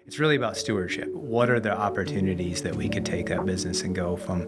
It's really about stewardship. What are the opportunities that we could take that business and go from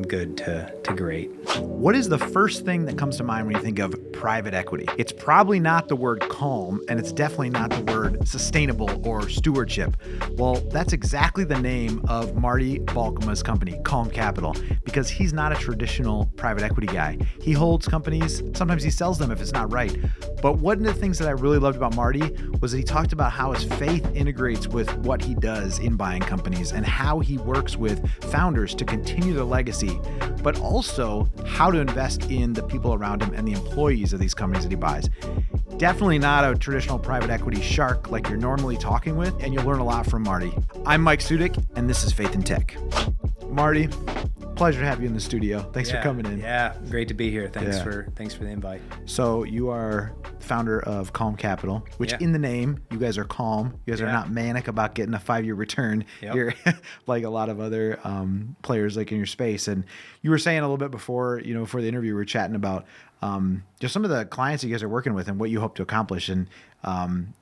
good to great? What is the first thing that comes to mind when you think of private equity? It's probably not the word calm, and it's definitely not the word sustainable or stewardship. Well, that's exactly the name of Marty Balkema's company, Calm Capital, because he's not a traditional private equity guy. He holds companies, sometimes he sells them if it's not right. But one of the things that I really loved about Marty was that he talked about how his faith integrates with what he does in buying companies and how he works with founders to continue their legacy, but also how to invest in the people around him and the employees of these companies that he buys. Definitely not a traditional private equity shark like you're normally talking with, and you'll learn a lot from Marty. I'm Mike Sudik, and this is Faith in Tech. Marty, pleasure to have you in the studio. Thanks for coming in. Yeah, great to be here. Thanks for the invite. So you are founder of Calm Capital, which in the name, you guys are calm. You guys are not manic about getting a 5-year return. You're like a lot of other players like in your space. And you were saying a little bit before the interview, we were chatting about just some of the clients you guys are working with and what you hope to accomplish. And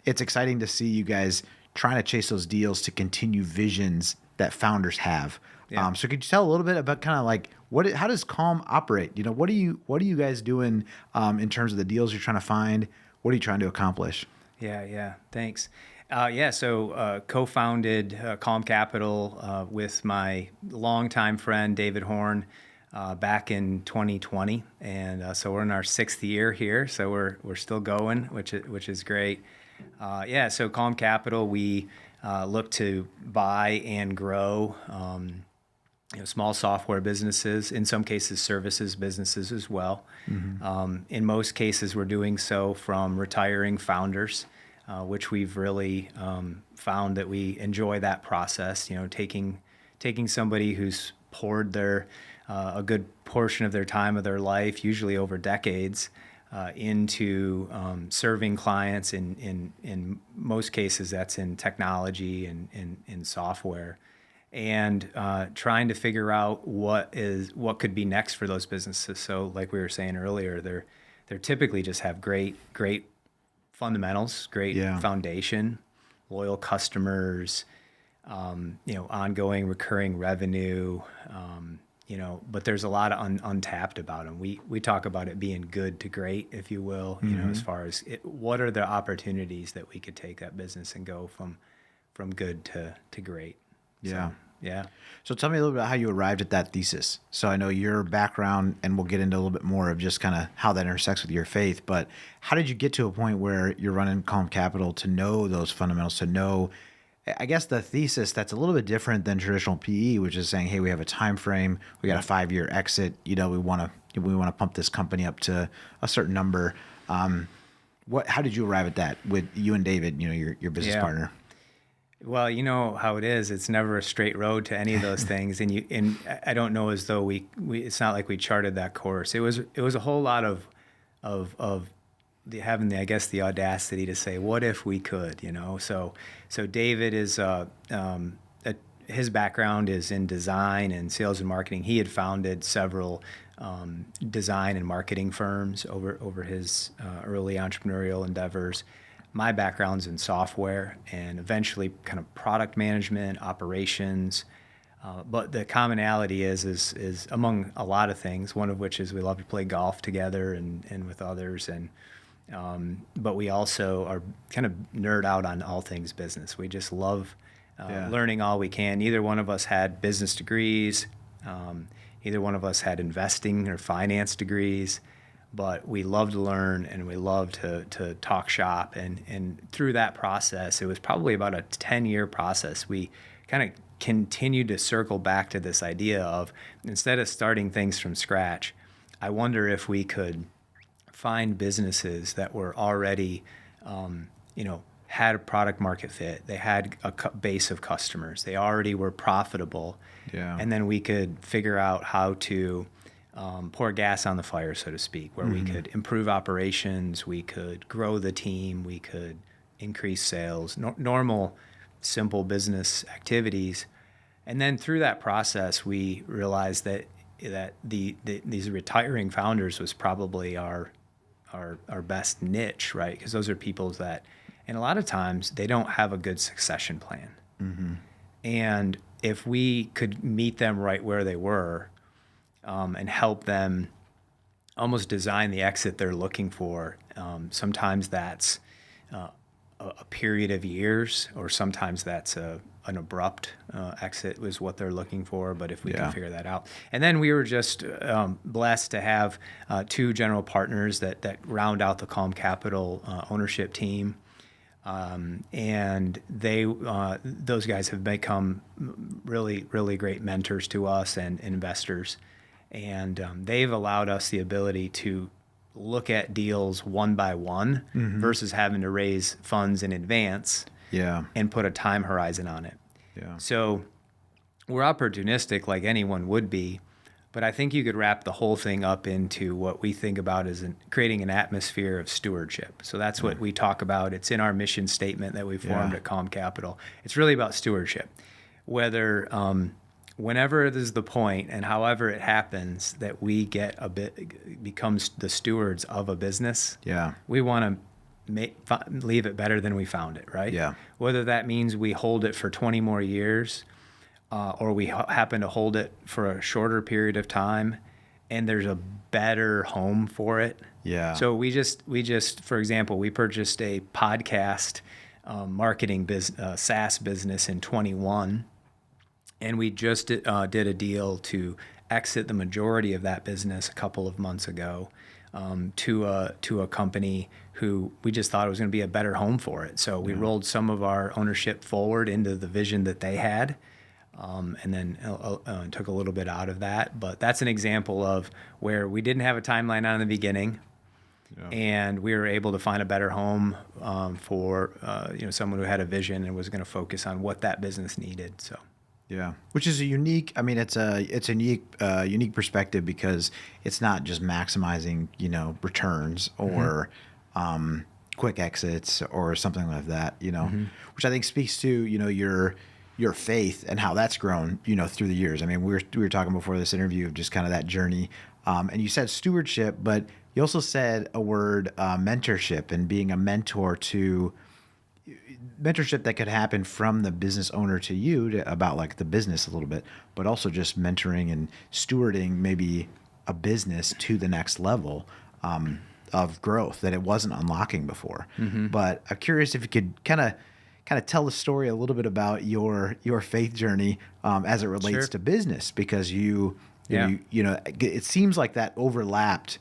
it's exciting to see you guys trying to chase those deals to continue visions that founders have. Yeah. So could you tell a little bit about kind of like how does Calm operate? What are you guys doing in terms of the deals you're trying to find? What are you trying to accomplish? Yeah. Thanks. So co-founded Calm Capital with my longtime friend David Horn back in 2020, and so we're in our 6th year here. So we're still going, which is great. So Calm Capital, we look to buy and grow small software businesses, in some cases services businesses as well. Mm-hmm. In most cases, we're doing so from retiring founders, which we've really found that we enjoy that process. Taking somebody who's poured a good portion of their time of their life, usually over decades, into serving clients. In most cases, that's in technology and in software. And trying to figure out what could be next for those businesses. So, like we were saying earlier, they're typically just have great fundamentals, great foundation, loyal customers, ongoing recurring revenue, but there's a lot of untapped about them. We talk about it being good to great, if you will, as far as what are the opportunities that we could take that business and go from good to great. So tell me a little bit about how you arrived at that thesis. So I know your background, and we'll get into a little bit more of just kind of how that intersects with your faith, but how did you get to a point where you're running Calm Capital to know those fundamentals, to know, I guess, the thesis that's a little bit different than traditional PE, which is saying, hey, we have a time frame, we got a 5-year exit, we want to pump this company up to a certain number. How did you arrive at that with you and David, your business partner? Well, you know how it is. It's never a straight road to any of those things, and I don't know as though we it's not like we charted that course. It was a whole lot of having the audacity to say, what if we could, So David is his background is in design and sales and marketing. He had founded several design and marketing firms over his early entrepreneurial endeavors. My background's in software and eventually kind of product management, operations. But the commonality is among a lot of things, one of which is we love to play golf together and with others. But we also are kind of nerd out on all things business. We just love learning all we can. Neither one of us had business degrees. Either one of us had investing or finance degrees. But we love to learn and we love to talk shop. And through that process, it was probably about a 10-year process. We kind of continued to circle back to this idea of, instead of starting things from scratch, I wonder if we could find businesses that were already, had a product market fit. They had a base of customers. They already were profitable. Yeah. And then we could figure out how to pour gas on the fire, so to speak, where we could improve operations, we could grow the team, we could increase sales, normal, simple business activities. And then through that process, we realized that these retiring founders was probably our best niche, right? Because those are people that And a lot of times they don't have a good succession plan. And if we could meet them right where they were, and help them almost design the exit they're looking for, sometimes that's a period of years, or sometimes that's an abrupt exit was what they're looking for. But if we can figure that out. And then we were just blessed to have two general partners that round out the Calm Capital ownership team. And those guys have become really, really great mentors to us and investors. And they've allowed us the ability to look at deals one by one versus having to raise funds in advance and put a time horizon on it. So we're opportunistic like anyone would be, but I think you could wrap the whole thing up into what we think about as creating an atmosphere of stewardship. So that's what we talk about. It's in our mission statement that we formed at Calm Capital. It's really about stewardship. Whether whenever it is the point and however it happens that we becomes the stewards of a business, we want to leave it better than we found it, right? Whether that means we hold it for 20 more years, or we happen to hold it for a shorter period of time, and there's a better home for it. So we just, for example, we purchased a podcast marketing SaaS business in 21, and we just did a deal to exit the majority of that business a couple of months ago to a company who we just thought it was going to be a better home for it. So we rolled some of our ownership forward into the vision that they had. And then took a little bit out of that. But that's an example of where we didn't have a timeline on in the beginning, and we were able to find a better home for someone who had a vision and was going to focus on what that business needed. So, which is a unique. I mean, it's a unique perspective, because it's not just maximizing returns or quick exits or something like that. Which I think speaks to your faith and how that's grown, through the years. I mean, we were talking before this interview of just kind of that journey. And you said stewardship, but you also said a word, mentorship, and being a mentorship that could happen from the business owner to you about like the business a little bit, but also just mentoring and stewarding maybe a business to the next level of growth that it wasn't unlocking before. But I'm curious if you could kind of tell the story a little bit about your faith journey as it relates to business, because it seems like that overlapped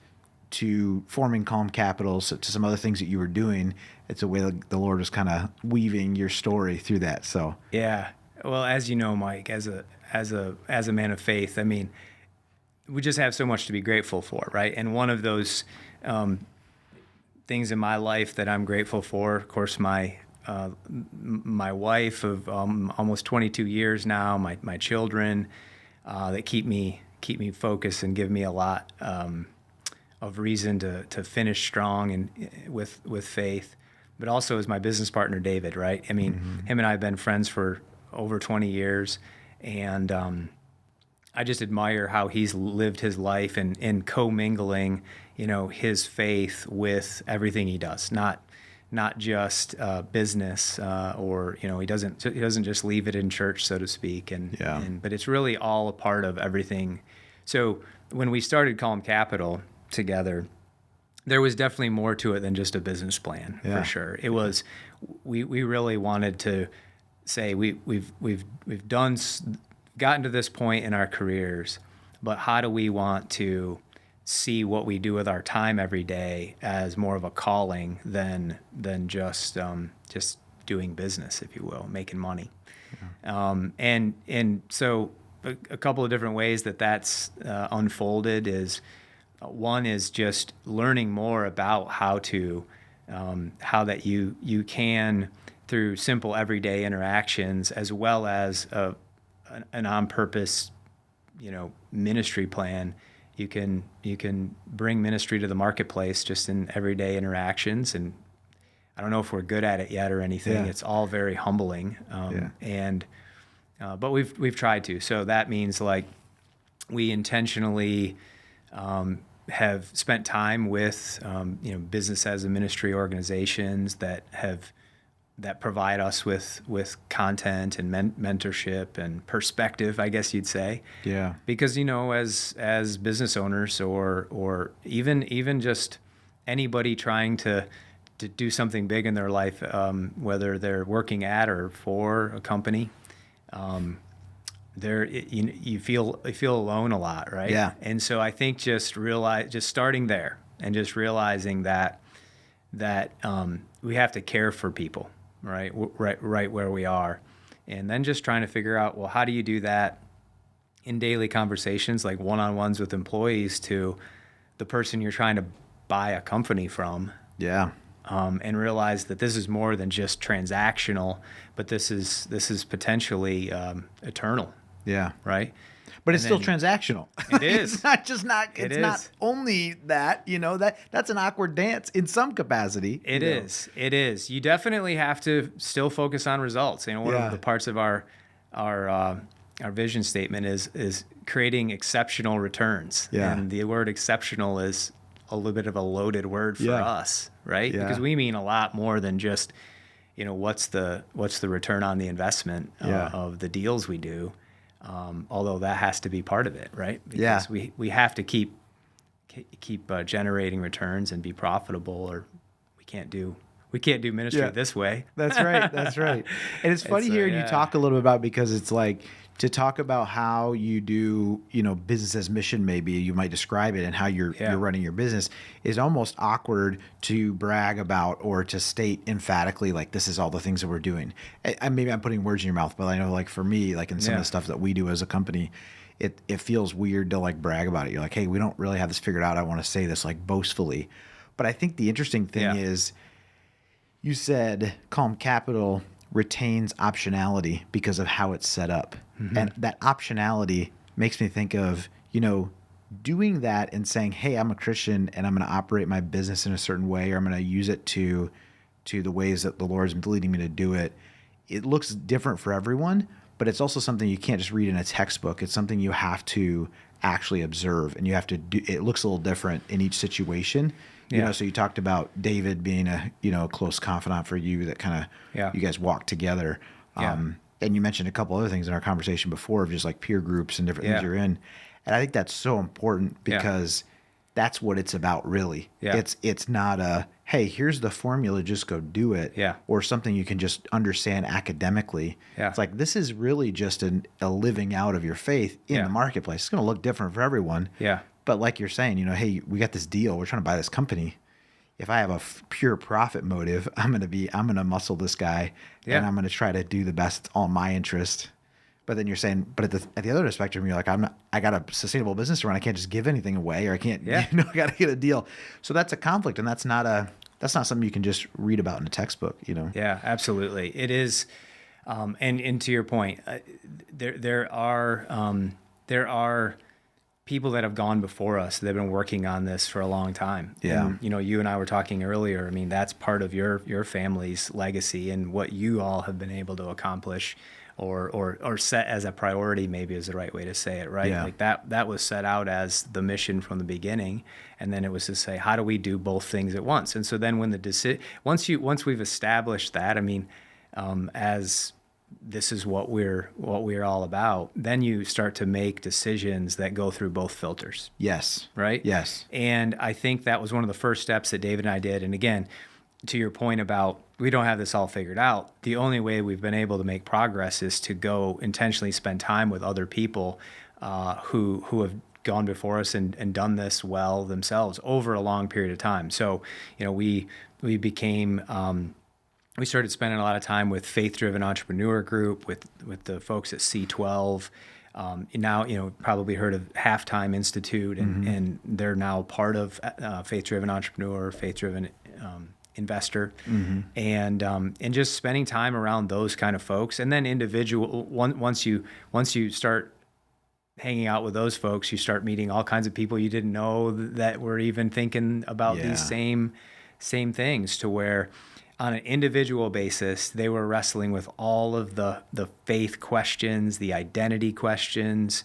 to forming Calm Capital, so to some other things that you were doing. It's a way that the Lord was kind of weaving your story through that. So well, as you know, Mike, as a man of faith, I mean, we just have so much to be grateful for, right? And one of those things in my life that I'm grateful for, of course, my wife of almost 22 years now, my children that keep me focused and give me a lot of reason to finish strong and with faith, but also as my business partner David, right? I mean, him and I have been friends for over 20 years, and I just admire how he's lived his life and commingling, his faith with everything he does, not just business, or he doesn't just leave it in church, so to speak, but it's really all a part of everything. So when we started Calm Capital together, there was definitely more to it than just a business plan, for sure. It was we really wanted to say we've gotten to this point in our careers, but how do we want to see what we do with our time every day as more of a calling than just doing business, if you will, making money. And so a couple of different ways that's unfolded is one is just learning more about how that you can, through simple everyday interactions, as well as an on-purpose ministry plan, you can bring ministry to the marketplace just in everyday interactions. And I don't know if we're good at it yet or anything. It's all very humbling. But we've tried to. So that means like we intentionally have spent time with business as a ministry organizations that have that provide us with content and mentorship and perspective, I guess you'd say. Yeah. Because, as business owners or even just anybody trying to do something big in their life, whether they're working at or for a company, you feel alone a lot, right? Yeah. And so I think just starting there and just realizing that we have to care for people, right where we are, and then just trying to figure out, well, how do you do that in daily conversations, like one-on-ones with employees, to the person you're trying to buy a company from. Yeah. And realize that this is more than just transactional, but this is potentially eternal. Yeah. Right. But it's still transactional. It is. It's not only that, that's an awkward dance in some capacity. It is. You definitely have to still focus on results. One of the parts of our vision statement is creating exceptional returns. Yeah. And the word exceptional is a little bit of a loaded word for us, right? Yeah. Because we mean a lot more than just, what's the return on the investment of the deals we do. Although that has to be part of it, right? Because we have to keep generating returns and be profitable, or we can't do ministry this way. That's right. And it's funny hearing you talk a little bit about, because it's like, to talk about how you do, business as mission, maybe you might describe it, and how you're running your business, is almost awkward to brag about or to state emphatically, like, this is all the things that we're doing. Maybe I'm putting words in your mouth, but I know, like, for me, like in some of the stuff that we do as a company, it feels weird to like brag about it. You're like, hey, we don't really have this figured out. I want to say this like boastfully. But I think the interesting thing is, you said Calm Capital retains optionality because of how it's set up. Mm-hmm. And that optionality makes me think of, doing that and saying, hey, I'm a Christian and I'm going to operate my business in a certain way, or I'm going to use it to the ways that the Lord's leading me to do it. It looks different for everyone, but it's also something you can't just read in a textbook. It's something you have to actually observe, and you have to do. It looks a little different in each situation. So you talked about David being a close confidant for you, that kind of you guys walk together. And you mentioned a couple other things in our conversation before, of just like peer groups and different things you're in. And I think that's so important, because that's what it's about, really. Yeah. It's not a, hey, here's the formula, just go do it. Yeah. Or something you can just understand academically. Yeah. It's like, this is really just a living out of your faith in the marketplace. It's going to look different for everyone. Yeah. But like you're saying, hey, we got this deal. We're trying to buy this company. If I have a pure profit motive, I'm going to muscle this guy, and I'm going to try to do the best. It's all my interest. But then you're saying, but at the other end of the spectrum, you're like, I got a sustainable business to run. I can't just give anything away, or I can't, I got to get a deal. So that's a conflict, and that's not something you can just read about in a textbook, Yeah, absolutely. It is. And to your point, there are people that have gone before us. They've been working on this for a long time. Yeah. And, you and I were talking earlier. I mean, that's part of your family's legacy, and what you all have been able to accomplish, or set as a priority, maybe is the right way to say it, right? Yeah. Like that was set out as the mission from the beginning, and then it was to say, how do we do both things at once? And so then when once we've established that, I mean, as this is what we're all about, then you start to make decisions that go through both filters. Yes. Right? Yes. And I think that was one of the first steps that David and I did. And again, to your point about we don't have this all figured out, the only way we've been able to make progress is to go intentionally spend time with other people who have gone before us and done this well themselves over a long period of time. So, we became we started spending a lot of time with Faith-Driven Entrepreneur Group, with the folks at C12. Now, probably heard of Halftime Institute, and they're now part of Faith-Driven Entrepreneur, Faith-Driven Investor, and just spending time around those kind of folks. And then once you start hanging out with those folks, you start meeting all kinds of people you didn't know that were even thinking about these same things, to where on an individual basis, they were wrestling with all of the faith questions, the identity questions.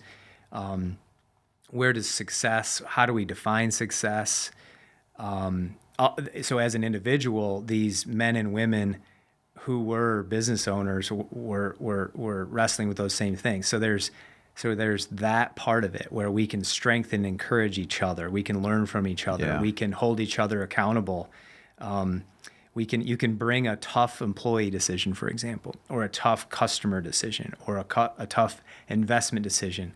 Where does success, how do we define success? So as an individual, these men and women who were business owners were wrestling with those same things. So there's that part of it where we can strengthen and encourage each other. We can learn from each other. Yeah. We can hold each other accountable. You can bring a tough employee decision, for example, or a tough customer decision, or a tough investment decision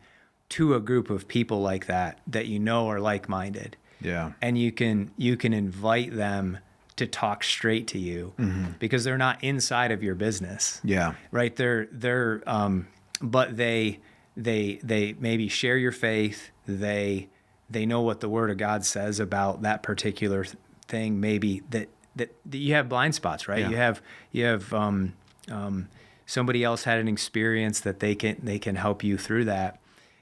to a group of people like that you know are like-minded. Yeah. And you can invite them to talk straight to you because they're not inside of your business. Yeah. Right. But they maybe share your faith. They know what the Word of God says about that particular thing. Maybe that you have blind spots, right? Yeah. You have somebody else had an experience that they can help you through that.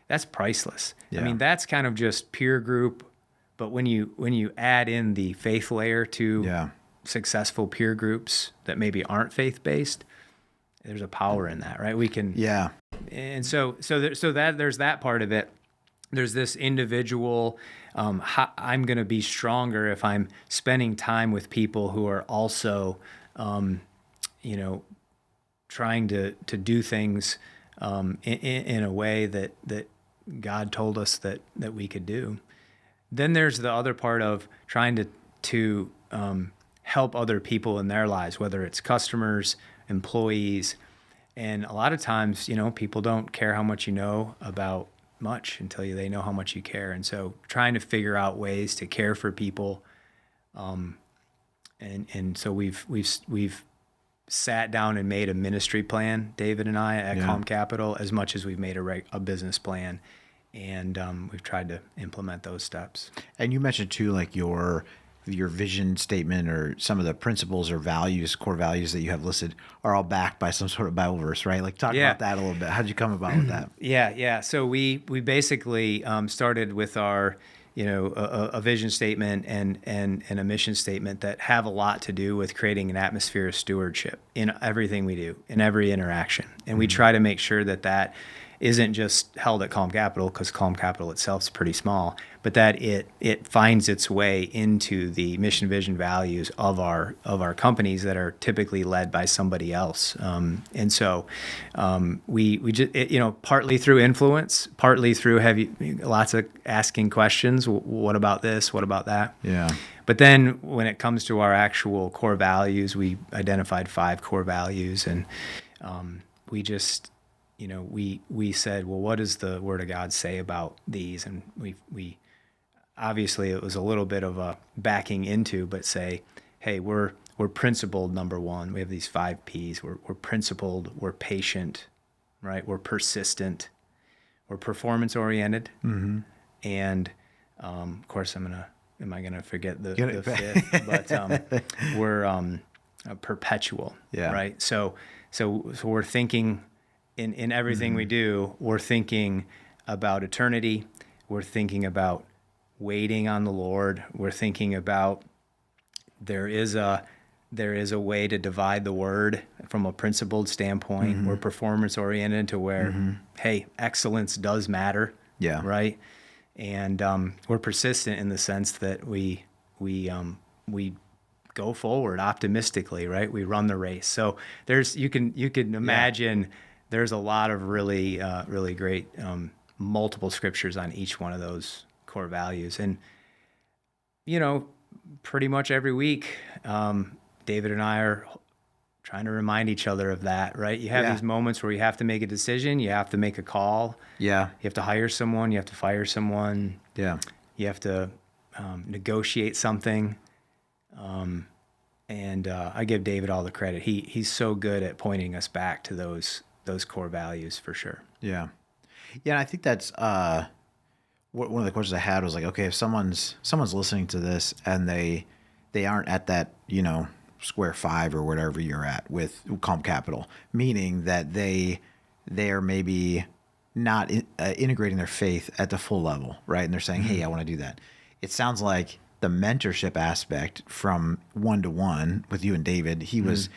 That's priceless. Yeah. I mean, that's kind of just peer group. But when you add in the faith layer to successful peer groups that maybe aren't faith-based, there's a power in that, right? We can, and so that there's that part of it. There's this individual. I'm going to be stronger if I'm spending time with people who are also, trying to do things in a way that God told us that we could do. Then there's the other part of trying to help other people in their lives, whether it's customers, employees. And a lot of times, people don't care how much you know about much until they know how much you care. And so trying to figure out ways to care for people. And so we've sat down and made a ministry plan, David and I, at Calm Capital, as much as we've made a business plan. And we've tried to implement those steps. And you mentioned too, like your vision statement or some of the principles or values, core values that you have listed are all backed by some sort of Bible verse, right? Like talk about that a little bit. How did you come about with that? Yeah. So we basically started with our, a vision statement and a mission statement that have a lot to do with creating an atmosphere of stewardship in everything we do, in every interaction. And we try to make sure that isn't just held at Calm Capital, because Calm Capital itself is pretty small, but that it finds its way into the mission, vision, values of our companies that are typically led by somebody else. And so we just partly through influence, partly through lots of asking questions. What about this? What about that? Yeah. But then when it comes to our actual core values, we identified 5 core values, and we just we said, well, what does the Word of God say about these? And we obviously it was a little bit of a backing into, but say, hey, we're principled. Number one, we have these 5 P's. We're principled. We're patient, right? We're persistent. We're performance oriented, and of course, am I gonna forget the 5th? But we're perpetual, right? So we're thinking. In everything we do, we're thinking about eternity. We're thinking about waiting on the Lord. We're thinking about there is a way to divide the word from a principled standpoint. We're performance oriented to where, hey, excellence does matter. Yeah. Right. And we're persistent in the sense that we go forward optimistically. Right. We run the race. So you can imagine. Yeah. There's a lot of really great multiple scriptures on each one of those core values. And, pretty much every week, David and I are trying to remind each other of that, right? You have these moments where you have to make a decision. You have to make a call. Yeah. You have to hire someone. You have to fire someone. Yeah. You have to negotiate something. And I give David all the credit. He's so good at pointing us back to those core values for sure. Yeah. Yeah. And I think that's, one of the questions I had was like, okay, if someone's listening to this and they aren't at that, square 5 or whatever you're at with Calm Capital, meaning that they are maybe not integrating their faith at the full level, right? And they're saying, hey, I want to do that. It sounds like the mentorship aspect from one-to-one with you and David. He was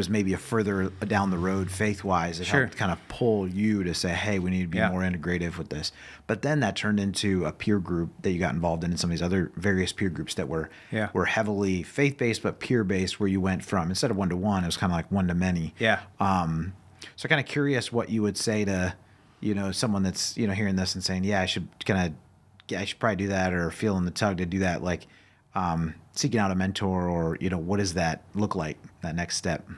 maybe a further down the road faith-wise. It helped kind of pull you to say, hey, we need to be more integrative with this. But then that turned into a peer group that you got involved in some of these other various peer groups that were heavily faith-based but peer-based, where you went from, instead of one-to-one, it was kind of like one-to-many. Yeah. So kind of curious what you would say to, someone that's, hearing this and saying, yeah, I should probably do that, or feeling the tug to do that, like seeking out a mentor, or, what does that look like, that next step?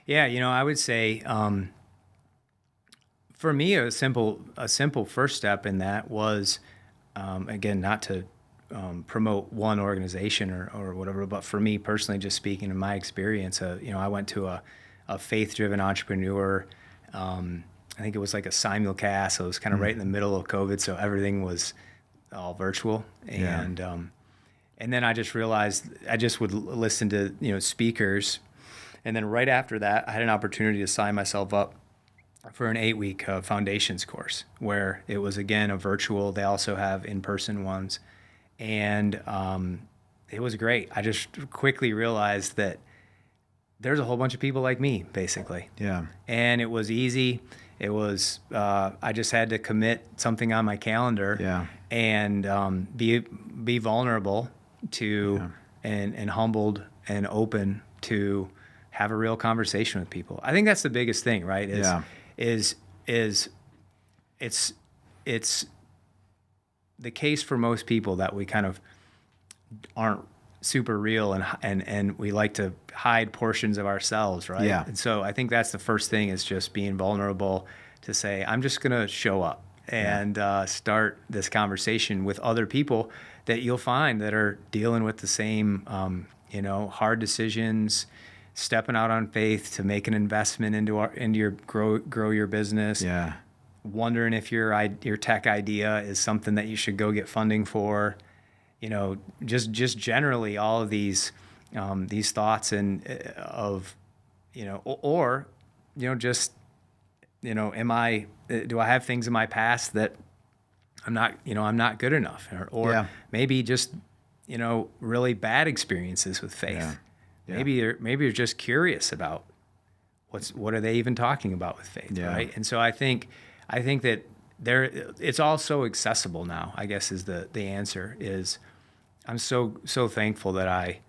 Yeah, I would say for me, a simple first step in that was, again, not to promote one organization or whatever, but for me personally, just speaking in my experience, I went to a faith-driven entrepreneur. I think it was like a simulcast, so it was kind of right in the middle of COVID, so everything was all virtual. And then I just realized I just would listen to speakers, and then right after that, I had an opportunity to sign myself up for an 8-week foundations course, where it was, again, a virtual. They also have in-person ones, and it was great. I just quickly realized that there's a whole bunch of people like me, basically. Yeah. And it was easy. It was, I just had to commit something on my calendar and be vulnerable to and humbled and open to have a real conversation with people. I think that's the biggest thing, right? Is it's the case for most people that we kind of aren't super real, and we like to hide portions of ourselves, right? Yeah. And so I think that's the first thing, is just being vulnerable to say, I'm just going to show up and start this conversation with other people that you'll find that are dealing with the same, hard decisions, stepping out on faith to make an investment into your grow your business. Yeah. Wondering if your tech idea is something that you should go get funding for. Just generally all of these thoughts and do I have things in my past that I'm not good enough, or maybe just really bad experiences with faith. Yeah. Maybe you're just curious about what are they even talking about with faith, right? And so I think that it's all so accessible now, I guess, is the answer. Is I'm so thankful that I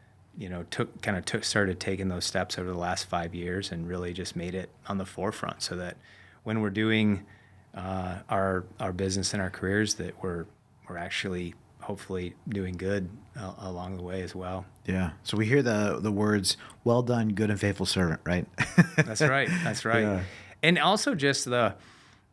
started taking those steps over the last 5 years and really just made it on the forefront, so that when we're doing our business and our careers, that we're actually hopefully doing good along the way as well. Yeah. So we hear the words, well done, good and faithful servant, right? That's right. Yeah. And also just the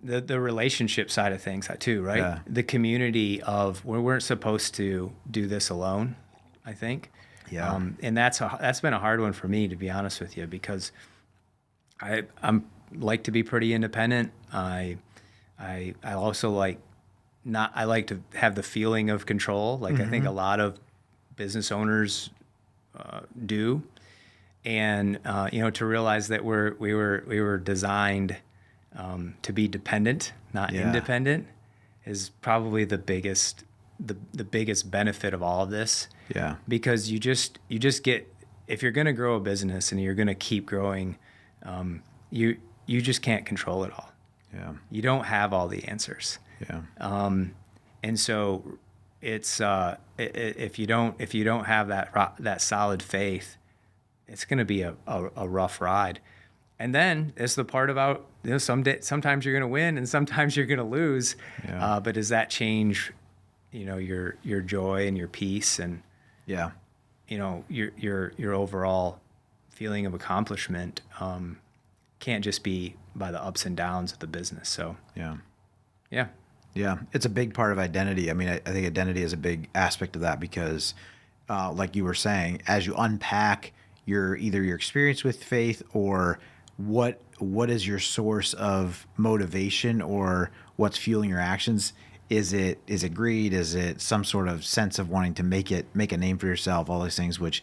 relationship side of things too, right? Yeah. The community of, we weren't supposed to do this alone, I think. Yeah. And that's been a hard one for me, to be honest with you, because I'm like to be pretty independent. I also like to have the feeling of control. Like, I think a lot of business owners do. And to realize that we were designed to be dependent, not independent, is probably the biggest benefit of all of this. Yeah. Because you just get, if you're going to grow a business and you're going to keep growing, you just can't control it all. Yeah. You don't have all the answers. Yeah. And so it's if you don't have that solid faith, it's going to be a rough ride. And then it's the part about, sometimes you're going to win and sometimes you're going to lose. Yeah. But does that change, your joy and your peace and your overall feeling of accomplishment? Can't just be by the ups and downs of the business. So yeah, it's a big part of identity. I mean, I think identity is a big aspect of that, because like you were saying, as you unpack either your experience with faith, or what is your source of motivation, or what's fueling your actions? Is it greed? Is it some sort of sense of wanting to make a name for yourself? All these things, which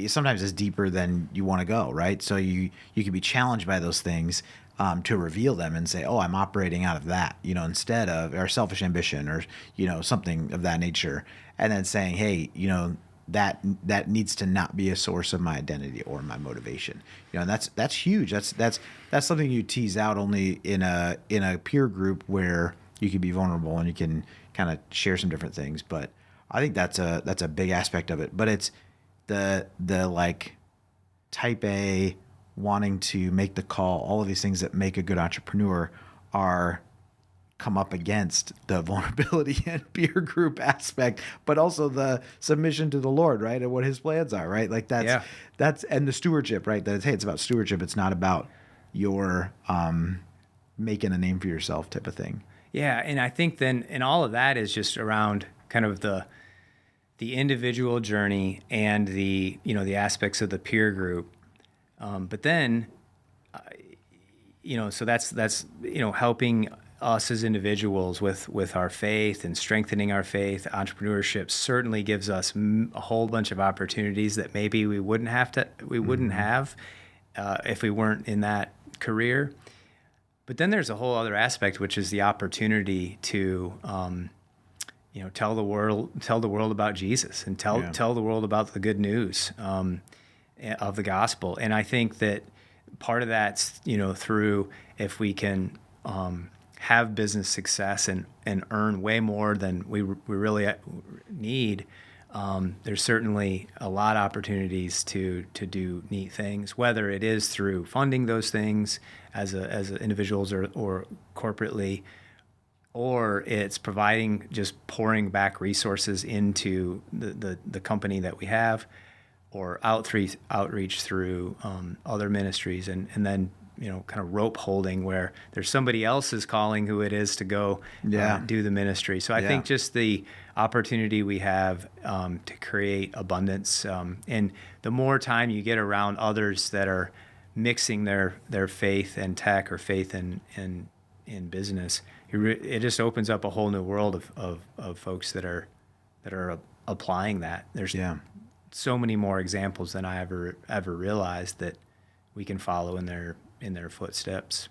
sometimes is deeper than you want to go, right? So you can be challenged by those things, to reveal them and say, oh, I'm operating out of that, instead of our selfish ambition or, something of that nature. And then saying, hey, that needs to not be a source of my identity or my motivation. And that's huge. That's something you tease out only in a peer group where you can be vulnerable and you can kind of share some different things. But I think that's a big aspect of it. But it's the like type A, wanting to make the call, all of these things that make a good entrepreneur are come up against the vulnerability and peer group aspect, but also the submission to the Lord, right? And what his plans are, right? Like that's, and the stewardship, right? That it's about stewardship. It's not about your making a name for yourself type of thing. Yeah. And I think then, and all of that is just around kind of the individual journey and the aspects of the peer group. But then, so that's helping us as individuals with our faith and strengthening our faith. Entrepreneurship certainly gives us a whole bunch of opportunities that maybe we wouldn't have if we weren't in that career. But then there's a whole other aspect, which is the opportunity to, tell the world about Jesus and tell the world about the good news of the gospel. And I think that part of that's, through if we can have business success and earn way more than we really need, there's certainly a lot of opportunities to do neat things, whether it is through funding those things as individuals or corporately, or it's pouring back resources into the company that we have, or outreach through other ministries, and then kind of rope holding where there's somebody else's calling who it is to go do the ministry. So I think just the opportunity we have to create abundance, and the more time you get around others that are mixing their faith and tech or faith in business, it just opens up a whole new world of folks that are applying that. There's so many more examples than I ever realized that we can follow in their footsteps.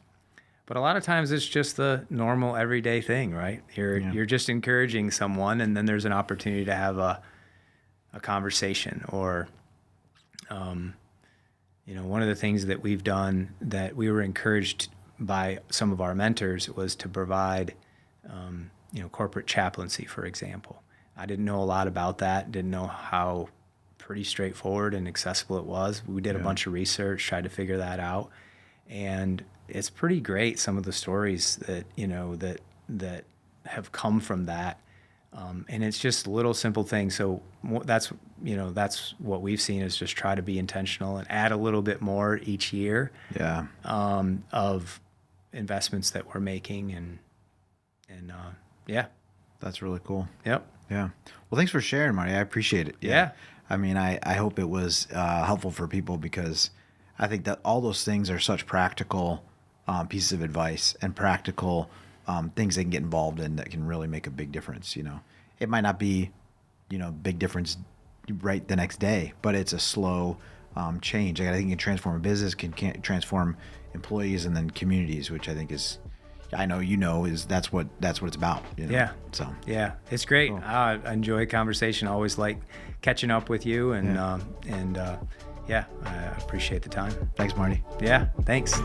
But a lot of times it's just the normal everyday thing, right? You're just encouraging someone, and then there's an opportunity to have a conversation, or one of the things that we've done that we were encouraged by some of our mentors was to provide corporate chaplaincy, for example. I didn't know a lot about that, didn't know how pretty straightforward and accessible it was. We did a bunch of research, tried to figure that out. And it's pretty great, some of the stories that that have come from that, and it's just little simple things. So that's what we've seen, is just try to be intentional and add a little bit more each year. Of investments that we're making, and that's really cool. Yep. Yeah. Well, thanks for sharing, Marty. I appreciate it. Yeah. I mean, I hope it was helpful for people, because I think that all those things are such practical pieces of advice and practical things they can get involved in that can really make a big difference. It might not be, big difference right the next day, but it's a slow change. I think it can transform a business, can transform employees, and then communities, which I think is, I know that's what it's about. Yeah. So yeah, it's great. Cool. I enjoy conversation. I always like catching up with you, and I appreciate the time. Thanks, Marty. Yeah, thanks.